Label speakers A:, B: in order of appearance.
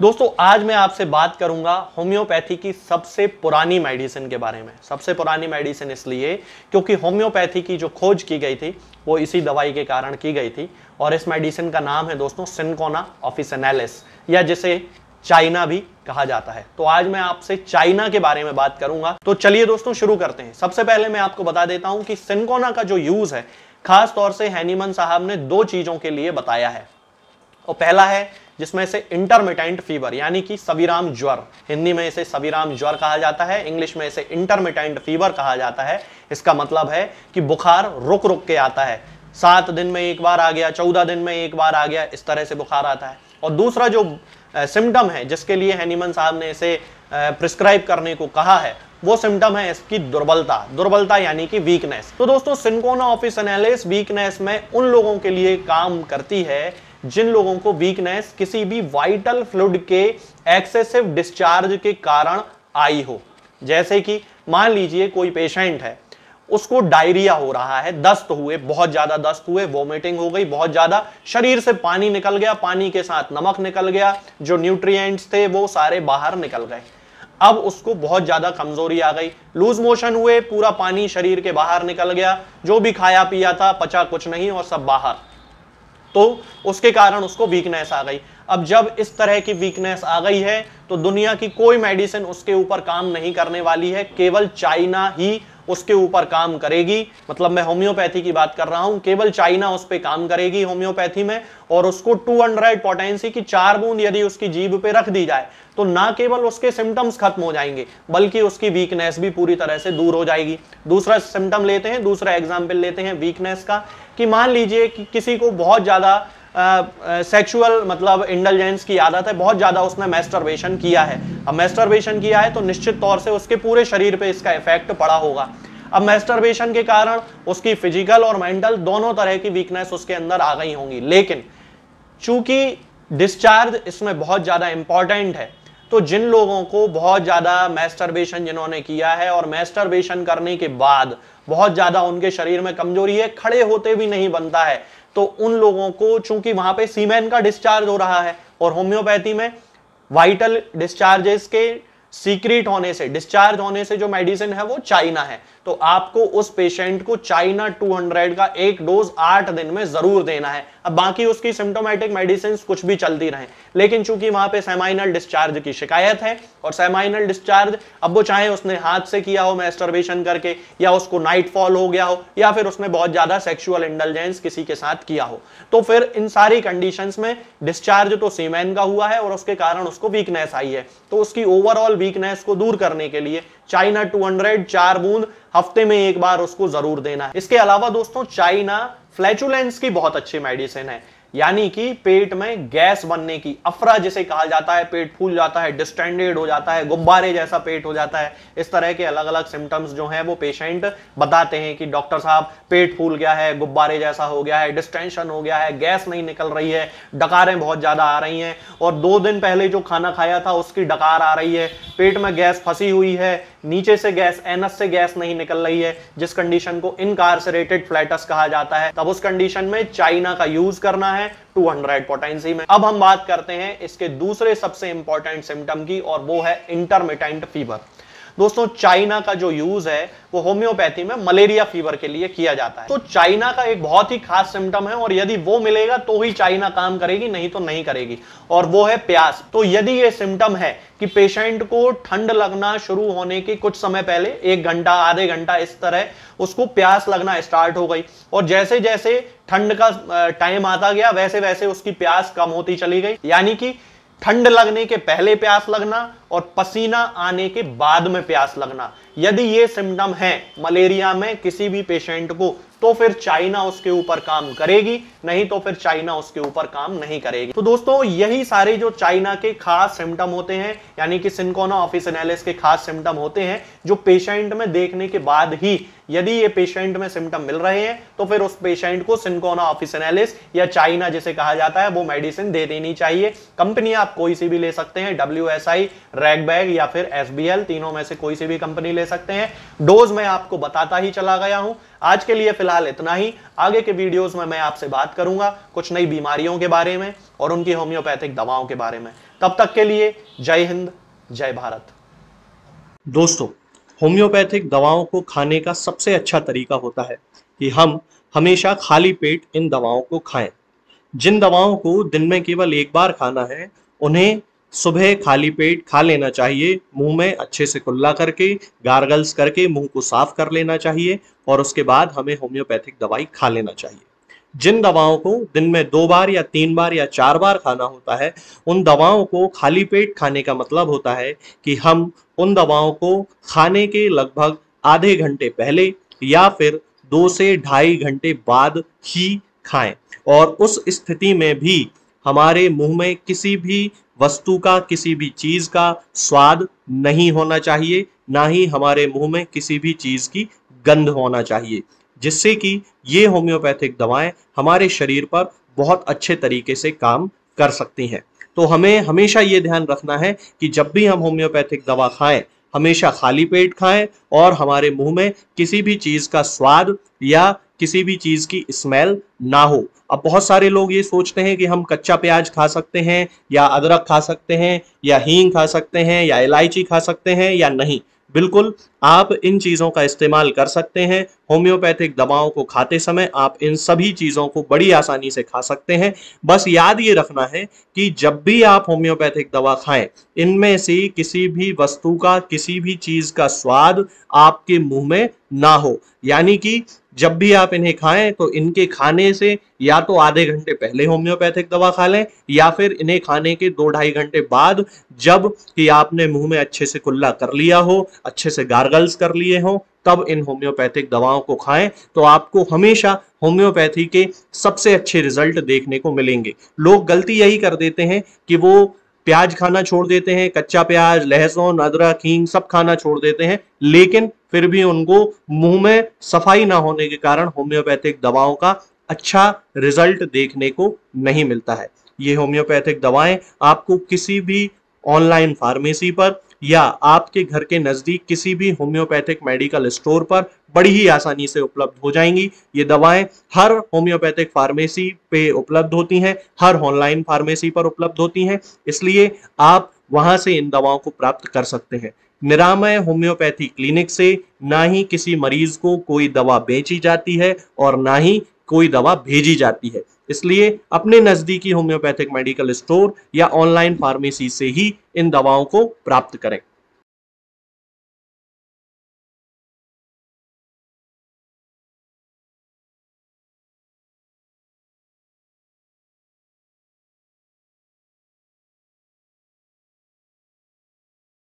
A: दोस्तों आज मैं आपसे बात करूंगा होम्योपैथी की सबसे पुरानी मेडिसिन के बारे में। सबसे पुरानी मेडिसिन इसलिए क्योंकि होम्योपैथी की जो खोज की गई थी वो इसी दवाई के कारण की गई थी और इस मेडिसिन का नाम है दोस्तों सिनकोना ऑफिसिनेलिस, या जिसे चाइना भी कहा जाता है। तो आज मैं आपसे चाइना के बारे में बात करूंगा। तो चलिए दोस्तों शुरू करते हैं। सबसे पहले मैं आपको बता देता हूं कि सिनकोना का जो यूज है खास तौर से हैनीमन साहब ने दो चीजों के लिए बताया है। और पहला है जिसमें से इंटरमिटेंट फीवर यानी कि सविराम ज्वर, हिंदी में इसे सविराम ज्वर कहा जाता है, इंग्लिश में इसे इंटरमिटेंट फीवर कहा जाता है। इसका मतलब है कि बुखार रुक रुक के आता है, 7 दिन में एक बार आ गया, 14 दिन में एक बार आ गया, इस तरह से बुखार आता है। और दूसरा जो सिम्टम है जिसके लिए हैनीमन साहब ने इसे प्रिस्क्राइब करने को कहा है वो सिम्टम है इसकी दुर्बलता यानी कि वीकनेस। तो दोस्तों सिनकोना ऑफिसिनेलिस वीकनेस में उन लोगों के लिए काम करती है जिन लोगों को वीकनेस किसी भी वाइटल फ्लूइड के एक्सेसिव डिस्चार्ज के कारण आई हो। जैसे कि मान लीजिए कोई पेशेंट है, उसको डायरिया हो रहा है, दस्त हुए, बहुत ज्यादा दस्त हुए, वोमिटिंग हो गई, बहुत ज्यादा शरीर से पानी निकल गया, पानी के साथ नमक निकल गया, जो न्यूट्रिएंट्स थे वो सारे बाहर निकल गए। अब उसको बहुत ज्यादा कमजोरी आ गई, लूज मोशन हुए, पूरा पानी शरीर के बाहर निकल गया, जो भी खाया पिया था पचा कुछ नहीं और सब बाहर। तो उसके कारण उसको वीकनेस आ गई। अब जब इस तरह की वीकनेस आ गई है तो दुनिया की कोई मेडिसिन उसके ऊपर काम नहीं करने वाली है, केवल चाइना ही उसके ऊपर काम करेगी। मतलब मैं होम्योपैथी की बात कर रहा हूं, केवल चाइना उस पे काम करेगी होम्योपैथी में। और उसको 200 पोटेंसी की 4 बूंद यदि उसकी जीभ पे रख दी जाए तो ना केवल उसके सिम्टम्स खत्म हो जाएंगे बल्कि उसकी वीकनेस भी पूरी तरह से दूर हो जाएगी। दूसरा सिम्टम लेते हैं, दूसरा एग्जाम्पल लेते हैं वीकनेस का, कि मान लीजिए कि किसी को बहुत ज्यादा सेक्सुअल मतलब इंडल्जेंस की आदत है, बहुत ज्यादा उसने मैस्टरबेशन किया है। अब मैस्टरबेशन किया है तो निश्चित तौर से उसके पूरे शरीर पे इसका इफेक्ट पड़ा होगा। अब मैस्टरबेशन के कारण उसकी फिजिकल और मेंटल दोनों तरह की वीकनेस उसके अंदर आ गई होंगी। लेकिन चूंकि डिस्चार्ज इसमें बहुत ज्यादा इंपॉर्टेंट है तो जिन लोगों को बहुत ज्यादा मैस्टरबेशन जिन्होंने किया है और मैस्टरबेशन करने के बाद बहुत ज्यादा उनके शरीर में कमजोरी है, खड़े होते भी नहीं बनता है, तो उन लोगों को चूंकि वहां पे सीमेन का डिस्चार्ज हो रहा है और होम्योपैथी में वाइटल डिस्चार्जेस के सीक्रेट होने से, डिस्चार्ज होने से जो मेडिसिन है वो चाइना है, तो आपको उस पेशेंट को चाइना 200 का एक डोज 8 दिन में जरूर देना है। अब बाकी उसकी सिम्टोमेटिक मेडिसिन कुछ भी चलती रहे, लेकिन चूंकि वहां पे सेमाइनल डिस्चार्ज की शिकायत है और सेमाइनल डिस्चार्ज, अब वो चाहे उसने हाथ से किया हो मैस्टरबेशन करके, या उसको नाइट फॉल हो गया हो, या फिर उसने बहुत ज्यादा सेक्सुअल इंडल्जेंस किसी के साथ किया हो, तो फिर इन सारी कंडीशंस में डिस्चार्ज तो सीमेन का हुआ है और उसके कारण उसको वीकनेस आई है। तो उसकी ओवरऑल वीकनेस को दूर करने के लिए चाइना 200 4 बूंद हफ्ते में एक बार उसको जरूर देना है। इसके अलावा दोस्तों चाइना फ्लैचुलेंस की बहुत अच्छी मेडिसिन है, यानी कि पेट में गैस बनने की, अफरा जिसे कहा जाता है, पेट फूल जाता है, डिस्टेंडेड हो जाता है, गुब्बारे जैसा पेट हो जाता है, इस तरह के अलग अलग सिम्टम्स जो हैं वो पेशेंट बताते हैं कि डॉक्टर साहब पेट फूल गया है, गुब्बारे जैसा हो गया है, डिस्टेंशन हो गया है, गैस नहीं निकल रही है, डकारें बहुत ज्यादा आ रही हैं, और 2 दिन पहले जो खाना खाया था उसकी डकार आ रही है, पेट में गैस फंसी हुई है, नीचे से गैस, एनस से गैस नहीं निकल रही है, जिस कंडीशन को इनकार्सरेटेड फ्लैटस कहा जाता है। तब उस कंडीशन में चाइना का यूज करना है 200 पोटेंसी में। अब हम बात करते हैं इसके दूसरे सबसे इंपॉर्टेंट सिम्टम की, और वो है इंटरमिटेंट फीवर। दोस्तों चाइना का जो यूज है वो होम्योपैथी में मलेरिया फीवर के लिए किया जाता है। तो चाइना का एक बहुत ही खास सिम्टम है और यदि वो मिलेगा तो ही चाइना काम करेगी, नहीं तो नहीं करेगी, और वो है प्यास। तो यदि ये सिम्टम है कि पेशेंट को ठंड लगना शुरू होने के कुछ समय पहले, 1 घंटा आधे घंटा इस तरह उसको प्यास लगना स्टार्ट हो गई, और जैसे जैसे ठंड का टाइम आता गया वैसे वैसे उसकी प्यास कम होती चली गई, यानी कि ठंड लगने के पहले प्यास लगना और पसीना आने के बाद में प्यास लगना, यदि ये सिम्टम है मलेरिया में किसी भी पेशेंट को, तो फिर चाइना उसके ऊपर काम करेगी, नहीं तो फिर चाइना उसके ऊपर काम नहीं करेगी। तो दोस्तों यही सारे जो चाइना के खास सिम्टम होते हैं, यानी कि सिनकोना ऑफिसिनेलिस के खास सिम्टम होते हैं, जो पेशेंट में देखने के बाद ही यदि ये पेशेंट में सिम्टम मिल रहे हैं तो फिर उस पेशेंट को सिनकोना ऑफिसिनेलिस या चाइना जिसे कहा जाता है वो मेडिसिन दे देनी चाहिए। कंपनी आप कोई सी भी ले सकते हैं, WSI, रैगबैग या फिर SBL, तीनों में से कोई सी भी कंपनी ले सकते हैं। डोज मैं आपको बताता ही चला गया हूं। आज के लिए फिलहाल इतना ही। आगे के वीडियोस में मैं आपसे बात करूंगा कुछ नई बीमारियों के बारे में और उनकी होम्योपैथिक दवाओं के बारे में। तब तक के लिए जय हिंद, जय भारत। दोस्तों, होम्योपैथिक दवाओं को खाने का सबसे अच्छा तरीका होता है कि हम हमेशा खाली पेट इन दवाओं को खाएं। जिन दवाओं को दिन में केवल एक बार खाना है, उन्हें सुबह खाली पेट खा लेना चाहिए। मुंह में अच्छे से कुल्ला करके, गार्गल्स करके मुंह को साफ कर लेना चाहिए और उसके बाद हमें होम्योपैथिक दवाई खा लेना चाहिए। जिन दवाओं को दिन में 2 बार या 3 बार या 4 बार खाना होता है, उन दवाओं को खाली पेट खाने का मतलब होता है कि हम उन दवाओं को खाने के लगभग आधे घंटे पहले या फिर 2 से ढाई घंटे बाद ही खाएं। और उस स्थिति में भी हमारे मुंह में किसी भी वस्तु का, किसी भी चीज का स्वाद नहीं होना चाहिए, ना ही हमारे मुंह में किसी भी चीज की गंध होना चाहिए, जिससे कि ये होम्योपैथिक दवाएं हमारे शरीर पर बहुत अच्छे तरीके से काम कर सकती हैं। तो हमें हमेशा ये ध्यान रखना है कि जब भी हम होम्योपैथिक दवा खाएं, हमेशा खाली पेट खाएं और हमारे मुंह में किसी भी चीज का स्वाद या किसी भी चीज की स्मेल ना हो। अब बहुत सारे लोग ये सोचते हैं कि हम कच्चा प्याज खा सकते हैं या अदरक खा सकते हैं या हींग खा सकते हैं या इलायची खा सकते हैं या नहीं। बिल्कुल, आप इन चीज़ों का इस्तेमाल कर सकते हैं। होम्योपैथिक दवाओं को खाते समय आप इन सभी चीज़ों को बड़ी आसानी से खा सकते हैं। बस याद ये रखना है कि जब भी आप होम्योपैथिक दवा खाएं, इनमें से किसी भी वस्तु का, किसी भी चीज़ का स्वाद आपके मुंह में ना हो। यानी कि जब भी आप इन्हें खाएं तो इनके खाने से या तो आधे घंटे पहले होम्योपैथिक दवा खा लें या फिर इन्हें खाने के 2-2.5 घंटे बाद, जब कि आपने मुंह में अच्छे से कुल्ला कर लिया हो, अच्छे से गार्गल्स कर लिए हो, तब इन होम्योपैथिक दवाओं को खाएं। तो आपको हमेशा होम्योपैथी के सबसे अच्छे रिजल्ट देखने को मिलेंगे। लोग गलती यही कर देते हैं कि वो प्याज खाना छोड़ देते हैं, कच्चा प्याज, लहसुन, अदरक, हींग सब खाना छोड़ देते हैं, लेकिन फिर भी उनको मुंह में सफाई ना होने के कारण होम्योपैथिक दवाओं का अच्छा रिजल्ट देखने को नहीं मिलता है। ये होम्योपैथिक दवाएं आपको किसी भी ऑनलाइन फार्मेसी पर या आपके घर के नजदीक किसी भी होम्योपैथिक मेडिकल स्टोर पर बड़ी ही आसानी से उपलब्ध हो जाएंगी। ये दवाएं हर होम्योपैथिक फार्मेसी पे उपलब्ध होती हैं, हर ऑनलाइन फार्मेसी पर उपलब्ध होती हैं, इसलिए आप वहां से इन दवाओं को प्राप्त कर सकते हैं। निरामय होम्योपैथी क्लिनिक से ना ही किसी मरीज को कोई दवा बेची जाती है और ना ही कोई दवा भेजी जाती है। इसलिए अपने नजदीकी होम्योपैथिक मेडिकल स्टोर या ऑनलाइन फार्मेसी से ही इन दवाओं को प्राप्त करें।